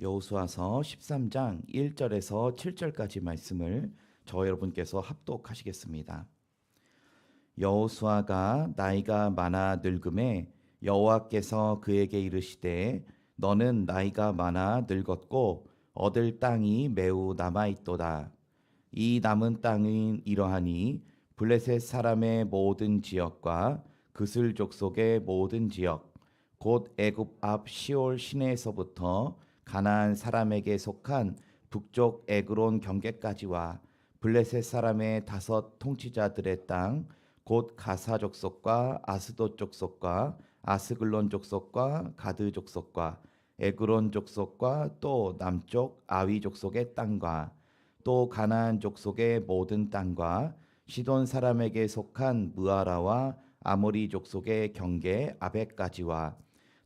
여호수아서 13장 1절에서 7절까지 말씀을 저와 여러분께서 합독하시겠습니다. 여호수아가 나이가 많아 늙음에 여호와께서 그에게 이르시되 너는 나이가 많아 늙었고 얻을 땅이 매우 남아 있도다. 이 남은 땅은 이러하니 블레셋 사람의 모든 지역과 그슬 족속의 모든 지역 곧 애굽 앞 시올 시내에서부터 가나안 사람에게 속한 북쪽 에그론 경계까지와 블레셋 사람의 5 통치자들의 땅 곧 가사 족속과 아스돗 족속과 아스글론 족속과 가드 족속과 에그론 족속과 또 남쪽 아위 족속의 땅과 또 가나안 족속의 모든 땅과 시돈 사람에게 속한 무아라와 아모리 족속의 경계 아벡까지와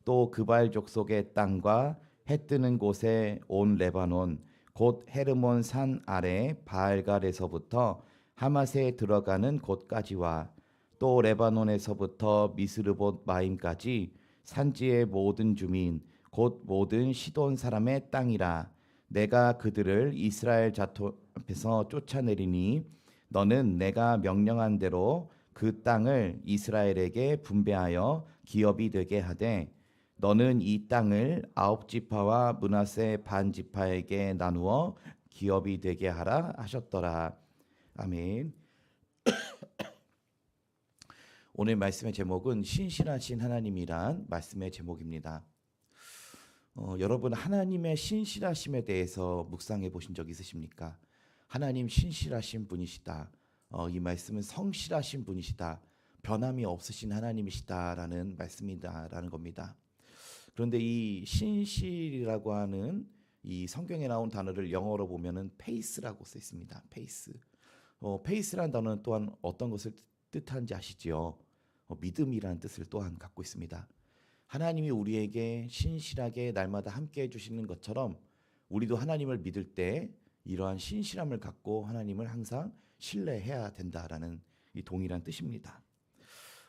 또 그발 족속의 땅과 해 뜨는 곳에 온 레바논 곧 헤르몬 산 아래 바알갈에서부터 하맛에 들어가는 곳까지와 또 레바논에서부터 미스르봇 마임까지 산지의 모든 주민 곧 모든 시돈 사람의 땅이라. 내가 그들을 이스라엘 자손 앞에서 쫓아내리니 너는 내가 명령한 대로 그 땅을 이스라엘에게 분배하여 기업이 되게 하되 너는 이 땅을 9지파와 므낫세 반지파에게 나누어 기업이 되게 하라 하셨더라. 아멘. 오늘 말씀의 제목은 신실하신 하나님이란 말씀의 제목입니다. 여러분 하나님의 신실하심에 대해서 묵상해 보신 적 있으십니까? 하나님 신실하신 분이시다. 이 말씀은 성실하신 분이시다. 변함이 없으신 하나님이시다라는 말씀이다라는 겁니다. 그런데 이 신실이라고 하는 이 성경에 나온 단어를 영어로 보면은 페이스라고 써 있습니다. 페이스. 페이스란 단어는 또한 어떤 것을 뜻하는지 아시지요? 믿음이라는 뜻을 또한 갖고 있습니다. 하나님이 우리에게 신실하게 날마다 함께 해주시는 것처럼 우리도 하나님을 믿을 때 이러한 신실함을 갖고 하나님을 항상 신뢰해야 된다라는 이 동일한 뜻입니다.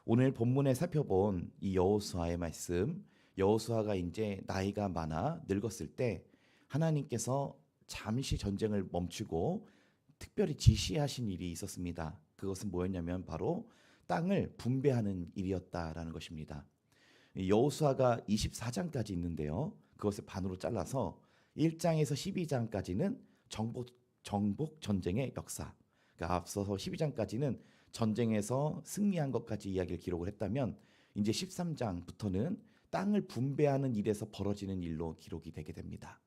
오늘 본문에 살펴본 이 여호수아의 말씀, 여호수아가 이제 나이가 많아 늙었을 때 하나님께서 잠시 전쟁을 멈추고 특별히 지시하신 일이 있었습니다. 그것은 뭐였냐면 바로 땅을 분배하는 일이었다라는 것입니다. 여호수아가 24장까지 있는데요. 그것을 반으로 잘라서 1장에서 12장까지는 정복 전쟁의 역사. 그러니까 앞서서 12장까지는 전쟁에서 승리한 것까지 이야기를 기록을 했다면 이제 13장부터는 땅을 분배하는 일에서 벌어지는 일로 기록이 되게 됩니다.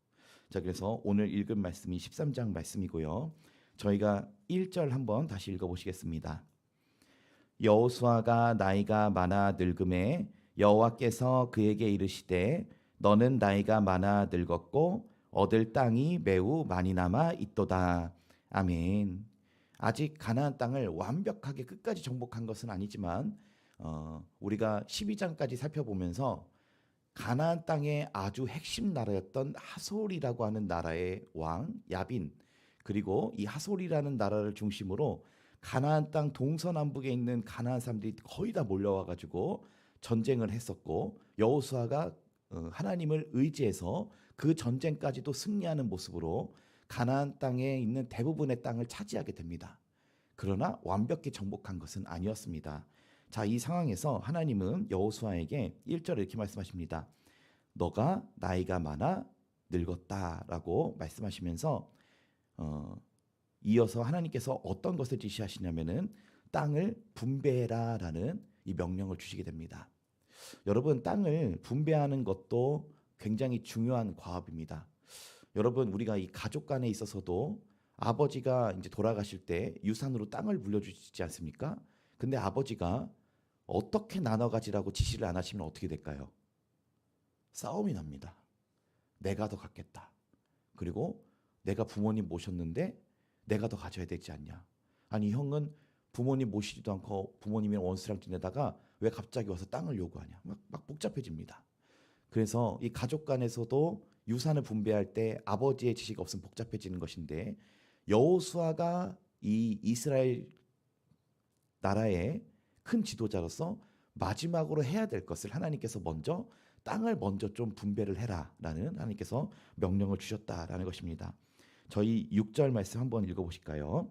자, 그래서 오늘 읽은 말씀이 13장 말씀이고요. 저희가 1절 한번 다시 읽어보시겠습니다. 여호수아가 나이가 많아 늙음에 여호와께서 그에게 이르시되 너는 나이가 많아 늙었고 얻을 땅이 매우 많이 남아 있도다. 아멘. 아직 가나안 땅을 완벽하게 끝까지 정복한 것은 아니지만 우리가 12장까지 살펴보면서 가나안 땅의 아주 핵심 나라였던 하솔이라고 하는 나라의 왕 야빈, 그리고 이 하솔이라는 나라를 중심으로 가나안 땅 동서남북에 있는 가나안 사람들이 거의 다 몰려와 가지고 전쟁을 했었고 여호수아가 하나님을 의지해서 그 전쟁까지도 승리하는 모습으로 가나안 땅에 있는 대부분의 땅을 차지하게 됩니다. 그러나 완벽히 정복한 것은 아니었습니다. 자, 이 상황에서 하나님은 여호수아에게 1절에 이렇게 말씀하십니다. 너가 나이가 많아 늙었다라고 말씀하시면서 이어서 하나님께서 어떤 것을 지시하시냐면은 땅을 분배해라라는 이 명령을 주시게 됩니다. 여러분, 땅을 분배하는 것도 굉장히 중요한 과업입니다. 여러분, 우리가 이 가족 간에 있어서도 아버지가 이제 돌아가실 때 유산으로 땅을 물려주시지 않습니까? 근데 아버지가 어떻게 나눠 가지라고 지시를 안 하시면 어떻게 될까요? 싸움이 납니다. 내가 더 갖겠다. 그리고 내가 부모님 모셨는데 내가 더 가져야 되지 않냐. 아니, 형은 부모님 모시지도 않고 부모님이랑 원수랑 지내다가 왜 갑자기 와서 땅을 요구하냐. 막 복잡해집니다. 그래서 이 가족 간에서도 유산을 분배할 때 아버지의 지시가 없으면 복잡해지는 것인데 여호수아가 이 이스라엘 나라의 큰 지도자로서 마지막으로 해야 될 것을 하나님께서 먼저 땅을 먼저 좀 분배를 해라라는 하나님께서 명령을 주셨다라는 것입니다. 저희 6절 말씀 한번 읽어보실까요?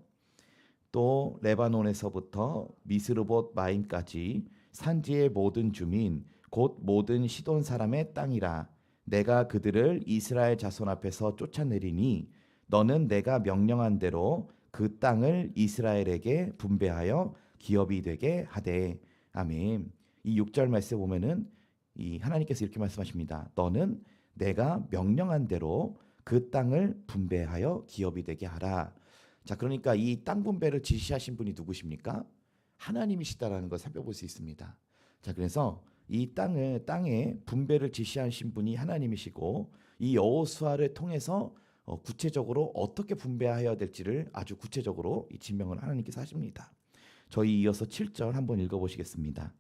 또 레바논에서부터 미스르봇 마임까지 산지의 모든 주민 곧 모든 시돈 사람의 땅이라. 내가 그들을 이스라엘 자손 앞에서 쫓아내리니 너는 내가 명령한 대로 그 땅을 이스라엘에게 분배하여 기업이 되게 하되. 아멘. 이 6절 말씀 보면은 이 하나님께서 이렇게 말씀하십니다. 너는 내가 명령한 대로 그 땅을 분배하여 기업이 되게 하라. 자, 그러니까 이 땅 분배를 지시하신 분이 누구십니까? 하나님이시다라는 걸 살펴볼 수 있습니다. 자, 그래서 이 땅에 분배를 지시하신 분이 하나님이시고 이 여호수아를 통해서 구체적으로 어떻게 분배해야 될지를 아주 구체적으로 이 지명을 하나님께서 하십니다. 저희 이어서 7절 한번 읽어보시겠습니다.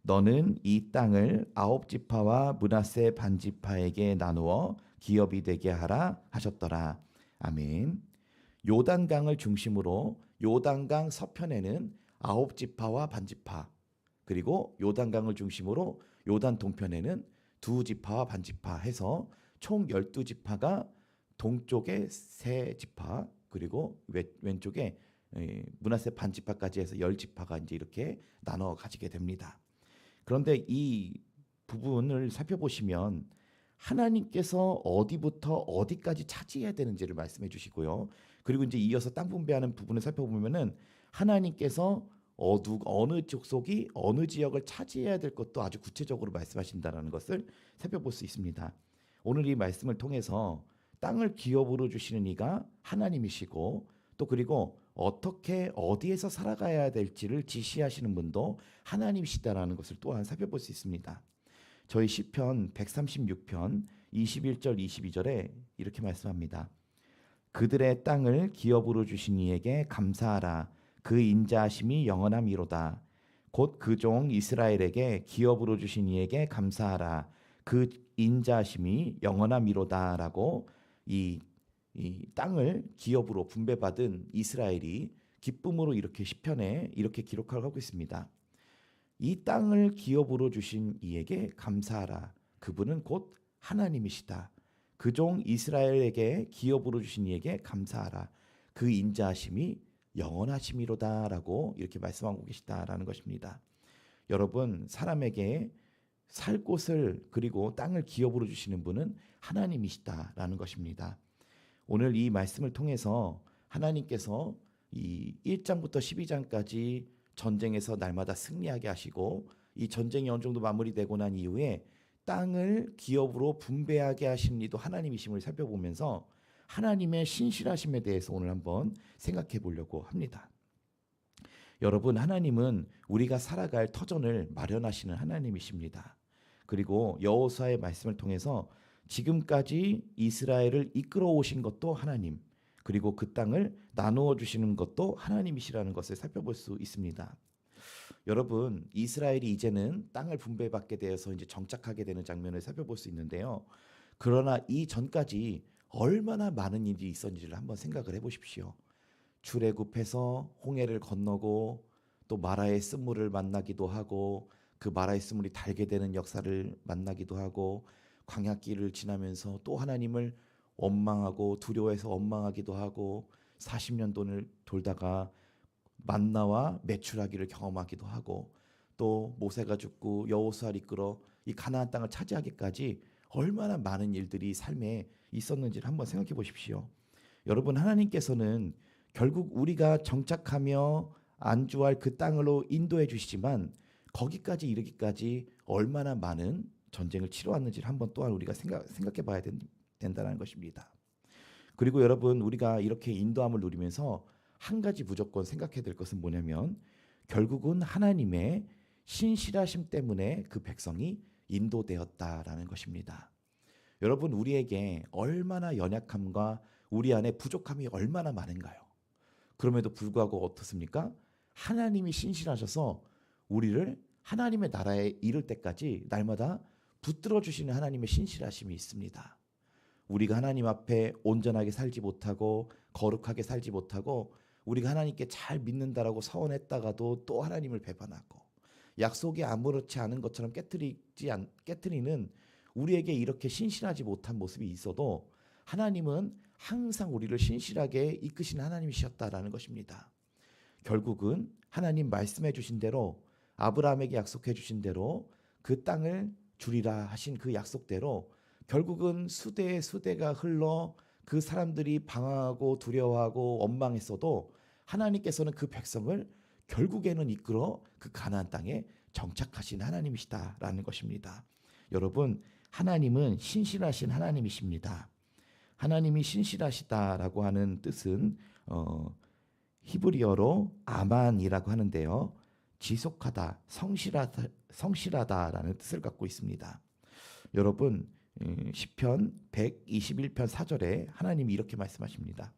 너는 이 땅을 9지파와 므낫세 반지파에게 나누어 기업이 되게 하라 하셨더라. 아멘. 요단강을 중심으로 요단강 서편에는 9지파와 반지파, 그리고 요단강을 중심으로 요단 동편에는 2지파와 반지파 해서 총 12지파가 동쪽에 3지파, 그리고 왼쪽에 므낫세 반지파까지 해서 10지파가 이제 이렇게 나눠 가지게 됩니다. 그런데 이 부분을 살펴보시면 하나님께서 어디부터 어디까지 차지해야 되는지를 말씀해 주시고요. 그리고 이제 이어서 땅 분배하는 부분을 살펴보면은 하나님께서 어느 족속이 어느 지역을 차지해야 될 것도 아주 구체적으로 말씀하신다는 것을 살펴볼 수 있습니다. 오늘 이 말씀을 통해서 땅을 기업으로 주시는 이가 하나님이시고, 또 그리고 어떻게 어디에서 살아가야 될지를 지시하시는 분도 하나님이시다라는 것을 또한 살펴볼 수 있습니다. 저희 시편 136편 21절 22절에 이렇게 말씀합니다. 그들의 땅을 기업으로 주신 이에게 감사하라. 그 인자하심이 영원함이로다. 곧 그 종 이스라엘에게 기업으로 주신 이에게 감사하라. 그 인자하심이 영원함이로다라고 이 땅을 기업으로 분배받은 이스라엘이 기쁨으로 이렇게 시편에 이렇게 기록하고 하고 있습니다. 이 땅을 기업으로 주신 이에게 감사하라. 그분은 곧 하나님이시다. 그 종 이스라엘에게 기업으로 주신 이에게 감사하라. 그 인자하심이 영원하심이로다라고 이렇게 말씀하고 계시다라는 것입니다. 여러분, 사람에게 살 곳을 그리고 땅을 기업으로 주시는 분은 하나님이시다라는 것입니다. 오늘 이 말씀을 통해서 하나님께서 이 1장부터 12장까지 전쟁에서 날마다 승리하게 하시고, 이 전쟁이 어느 정도 마무리되고 난 이후에 땅을 기업으로 분배하게 하신 이도 하나님이심을 살펴보면서 하나님의 신실하심에 대해서 오늘 한번 생각해 보려고 합니다. 여러분, 하나님은 우리가 살아갈 터전을 마련하시는 하나님이십니다. 그리고 여호수아의 말씀을 통해서 지금까지 이스라엘을 이끌어 오신 것도 하나님, 그리고 그 땅을 나누어 주시는 것도 하나님이시라는 것을 살펴볼 수 있습니다. 여러분, 이스라엘이 이제는 땅을 분배받게 되어서 이제 정착하게 되는 장면을 살펴볼 수 있는데요. 그러나 이 전까지 얼마나 많은 일이 있었는지를 한번 생각을 해보십시오. 출애굽해서 홍해를 건너고 또 마라의 쓴물을 만나기도 하고, 그 마라의 쓴물이 달게 되는 역사를 만나기도 하고, 광야길을 지나면서 또 하나님을 원망하고 두려워해서 원망하기도 하고, 40년돈을 돌다가 만나와 메추라기를 경험하기도 하고, 또 모세가 죽고 여호수아를 이끌어 이 가나안 땅을 차지하기까지 얼마나 많은 일들이 삶에 있었는지를 한번 생각해 보십시오. 여러분, 하나님께서는 결국 우리가 정착하며 안주할 그 땅으로 인도해 주시지만 거기까지 이르기까지 얼마나 많은 전쟁을 치러왔는지를 한번 또한 우리가 생각해 봐야 된다는 것입니다. 그리고 여러분, 우리가 이렇게 인도함을 누리면서 한 가지 무조건 생각해야 될 것은 뭐냐면, 결국은 하나님의 신실하심 때문에 그 백성이 인도되었다라는 것입니다. 여러분, 우리에게 얼마나 연약함과 우리 안에 부족함이 얼마나 많은가요? 그럼에도 불구하고 어떻습니까? 하나님이 신실하셔서 우리를 하나님의 나라에 이를 때까지 날마다 붙들어 주시는 하나님의 신실하심이 있습니다. 우리가 하나님 앞에 온전하게 살지 못하고 거룩하게 살지 못하고 우리가 하나님께 잘 믿는다라고 서원했다가도 또 하나님을 배반하고, 약속이 아무렇지 않은 것처럼 깨뜨리는 우리에게 이렇게 신실하지 못한 모습이 있어도 하나님은 항상 우리를 신실하게 이끄신 하나님이셨다라는 것입니다. 결국은 하나님 말씀해 주신 대로 아브라함에게 약속해 주신 대로 그 땅을 주리라 하신 그 약속대로 결국은 수대의 수대가 흘러 그 사람들이 방황하고 두려워하고 원망했어도 하나님께서는 그 백성을 결국에는 이끌어 그 가나안 땅에 정착하신 하나님이시다라는 것입니다. 여러분, 하나님은 신실하신 하나님이십니다. 하나님이 신실하시다라고 하는 뜻은 히브리어로 아만이라고 하는데요. 지속하다, 성실하다라는 뜻을 갖고 있습니다. 여러분, 시편 121편 4절에 하나님이 이렇게 말씀하십니다.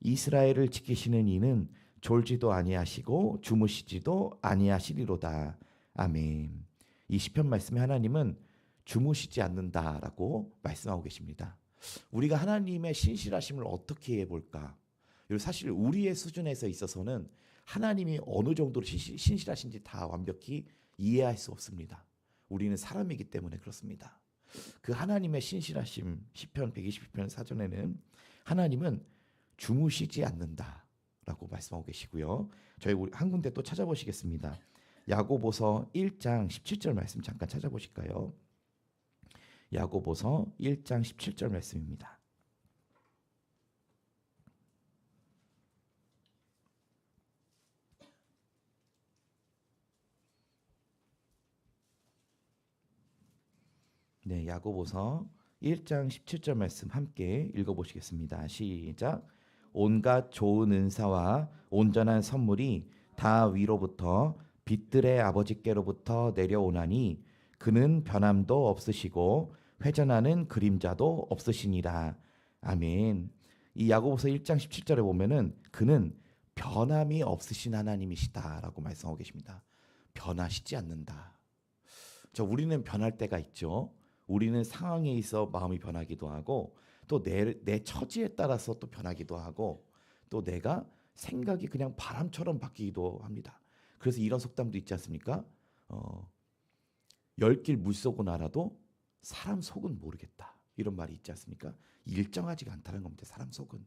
이스라엘을 지키시는 이는 졸지도 아니하시고 주무시지도 아니하시리로다. 아멘. 이 시편 말씀에 하나님은 주무시지 않는다라고 말씀하고 계십니다. 우리가 하나님의 신실하심을 어떻게 해볼까? 사실 우리의 수준에서 있어서는 하나님이 어느 정도로 신실하신지 다 완벽히 이해할 수 없습니다. 우리는 사람이기 때문에 그렇습니다. 그 하나님의 신실하심, 시편 120편 4절에는 하나님은 주무시지 않는다라고 말씀하고 계시고요. 저희 한 군데 또 찾아보시겠습니다. 야고보서 1장 17절 말씀 잠깐 찾아보실까요? 야고보서 1장 17절 말씀입니다. 네, 야고보서 1장 17절 말씀 함께 읽어보시겠습니다. 시작. 온갖 좋은 은사와 온전한 선물이 다 위로부터 빛들의 아버지께로부터 내려오나니 그는 변함도 없으시고 회전하는 그림자도 없으시니라. 아멘. 이 야고보서 1장 17절에 보면은 그는 변함이 없으신 하나님이시다라고 말씀하고 계십니다. 변하시지 않는다. 우리는 변할 때가 있죠. 우리는 상황에 있어 마음이 변하기도 하고 또 내 처지에 따라서 또 변하기도 하고 또 내가 생각이 그냥 바람처럼 바뀌기도 합니다. 그래서 이런 속담도 있지 않습니까? 열길 물속은 알아도 사람 속은 모르겠다. 이런 말이 있지 않습니까? 일정하지가 않다는 겁니다. 사람 속은.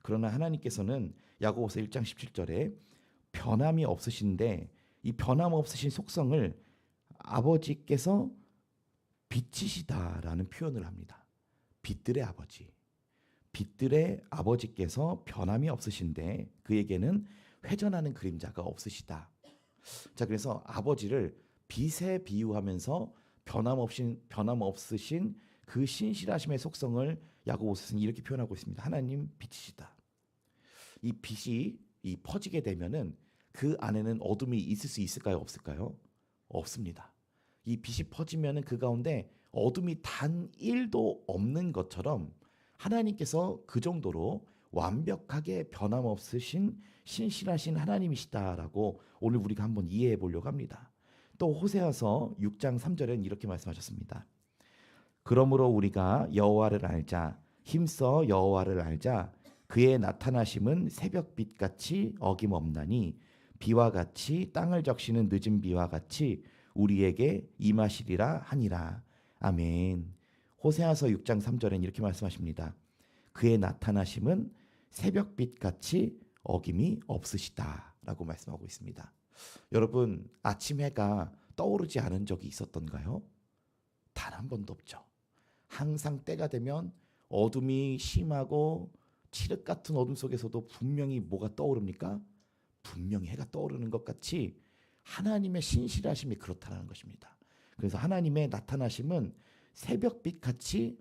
그러나 하나님께서는 야고보서 1장 17절에 변함이 없으신데 이 변함 없으신 속성을 아버지께서 빛이시다라는 표현을 합니다. 빛들의 아버지. 빛들의 아버지께서 변함이 없으신데 그에게는 회전하는 그림자가 없으시다. 자, 그래서 아버지를 빛에 비유하면서 변함 없으신 그 신실하심의 속성을 야고보서는 이렇게 표현하고 있습니다. 하나님 빛이시다. 이 빛이 퍼지게 되면은 그 안에는 어둠이 있을 수 있을까요? 없을까요? 없습니다. 이 빛이 퍼지면은 그 가운데 어둠이 단 1도 없는 것처럼 하나님께서 그 정도로 완벽하게 변함없으신 신실하신 하나님이시다라고 오늘 우리가 한번 이해해 보려고 합니다. 또 호세아서 6장 3절에는 이렇게 말씀하셨습니다. 그러므로 우리가 여호와를 알자, 힘써 여호와를 알자. 그의 나타나심은 새벽빛같이 어김없나니 비와 같이 땅을 적시는 늦은 비와 같이 우리에게 임하시리라 하니라. 아멘. 호세아서 6장 3절엔 이렇게 말씀하십니다. 그의 나타나심은 새벽빛같이 어김이 없으시다라고 말씀하고 있습니다. 여러분, 아침 해가 떠오르지 않은 적이 있었던가요? 단 한 번도 없죠. 항상 때가 되면 어둠이 심하고 칠흑 같은 어둠 속에서도 분명히 뭐가 떠오릅니까? 분명히 해가 떠오르는 것 같이 하나님의 신실하심이 그렇다는 것입니다. 그래서 하나님의 나타나심은 새벽빛같이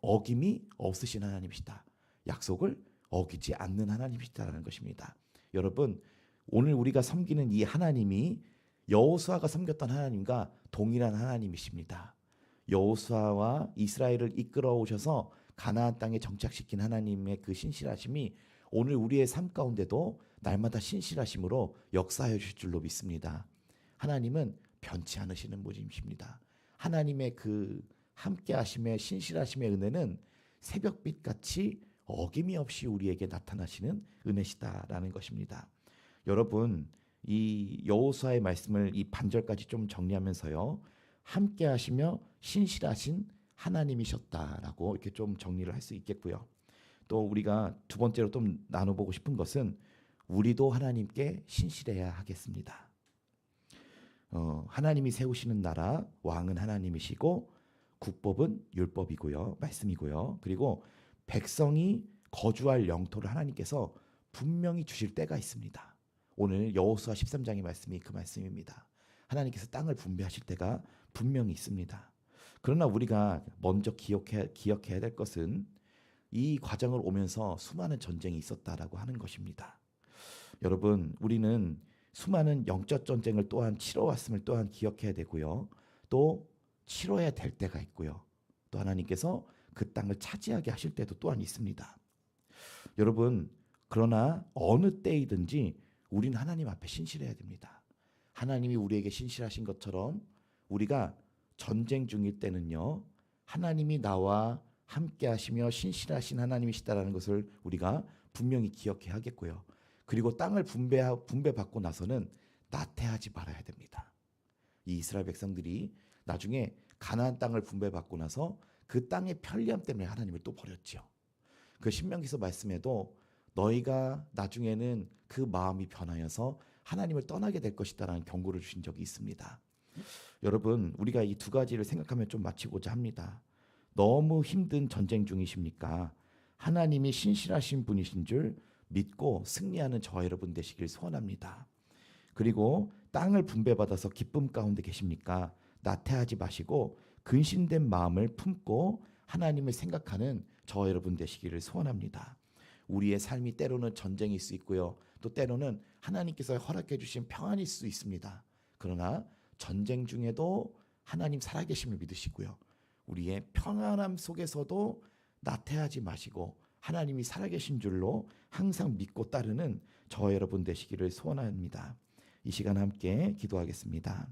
어김이 없으신 하나님이시다. 약속을 어기지 않는 하나님이시다라는 것입니다. 여러분, 오늘 우리가 섬기는 이 하나님이 여호수아가 섬겼던 하나님과 동일한 하나님이십니다. 여호수아와 이스라엘을 이끌어 오셔서 가나안 땅에 정착시킨 하나님의 그 신실하심이 오늘 우리의 삶 가운데도 날마다 신실하심으로 역사해 주실 줄로 믿습니다. 하나님은 변치 않으시는 분이십니다. 하나님의 그 함께하심의 신실하심의 은혜는 새벽빛같이 어김이 없이 우리에게 나타나시는 은혜시다라는 것입니다. 여러분, 이 여호수아의 말씀을 이 반절까지 좀 정리하면서요. 함께 하시며 신실하신 하나님이셨다라고 이렇게 좀 정리를 할 수 있겠고요. 또 우리가 두 번째로 좀 나눠보고 싶은 것은 우리도 하나님께 신실해야 하겠습니다. 하나님이 세우시는 나라, 왕은 하나님이시고 국법은 율법이고요. 말씀이고요. 그리고 백성이 거주할 영토를 하나님께서 분명히 주실 때가 있습니다. 오늘 여호수아 13장의 말씀이 그 말씀입니다. 하나님께서 땅을 분배하실 때가 분명히 있습니다. 그러나 우리가 먼저 기억해야 될 것은 이 과정을 오면서 수많은 전쟁이 있었다라고 하는 것입니다. 여러분, 우리는 수많은 영적 전쟁을 또한 치러왔음을 또한 기억해야 되고요. 또 치러야 될 때가 있고요. 또 하나님께서 그 땅을 차지하게 하실 때도 또한 있습니다. 여러분, 그러나 어느 때이든지 우리는 하나님 앞에 신실해야 됩니다. 하나님이 우리에게 신실하신 것처럼 우리가 전쟁 중일 때는요. 하나님이 나와 함께 하시며 신실하신 하나님이시다라는 것을 우리가 분명히 기억해야 하겠고요. 그리고 땅을 분배받고 나서는 나태하지 말아야 됩니다. 이 이스라엘 백성들이 나중에 가나안 땅을 분배받고 나서 그 땅의 편리함 때문에 하나님을 또 버렸죠. 그 신명기서 말씀에도 너희가 나중에는 그 마음이 변하여서 하나님을 떠나게 될 것이다라는 경고를 주신 적이 있습니다. 여러분, 우리가 이 두 가지를 생각하면 좀 마치고자 합니다. 너무 힘든 전쟁 중이십니까? 하나님이 신실하신 분이신 줄 믿고 승리하는 저와 여러분 되시길 소원합니다. 그리고 땅을 분배받아서 기쁨 가운데 계십니까? 나태하지 마시고 근신된 마음을 품고 하나님을 생각하는 저와 여러분 되시기를 소원합니다. 우리의 삶이 때로는 전쟁일 수 있고요. 또 때로는 하나님께서 허락해 주신 평안일 수 있습니다. 그러나 전쟁 중에도 하나님 살아계심을 믿으시고요. 우리의 평안함 속에서도 나태하지 마시고 하나님이 살아계신 줄로 항상 믿고 따르는 저와 여러분 되시기를 소원합니다. 이 시간 함께 기도하겠습니다.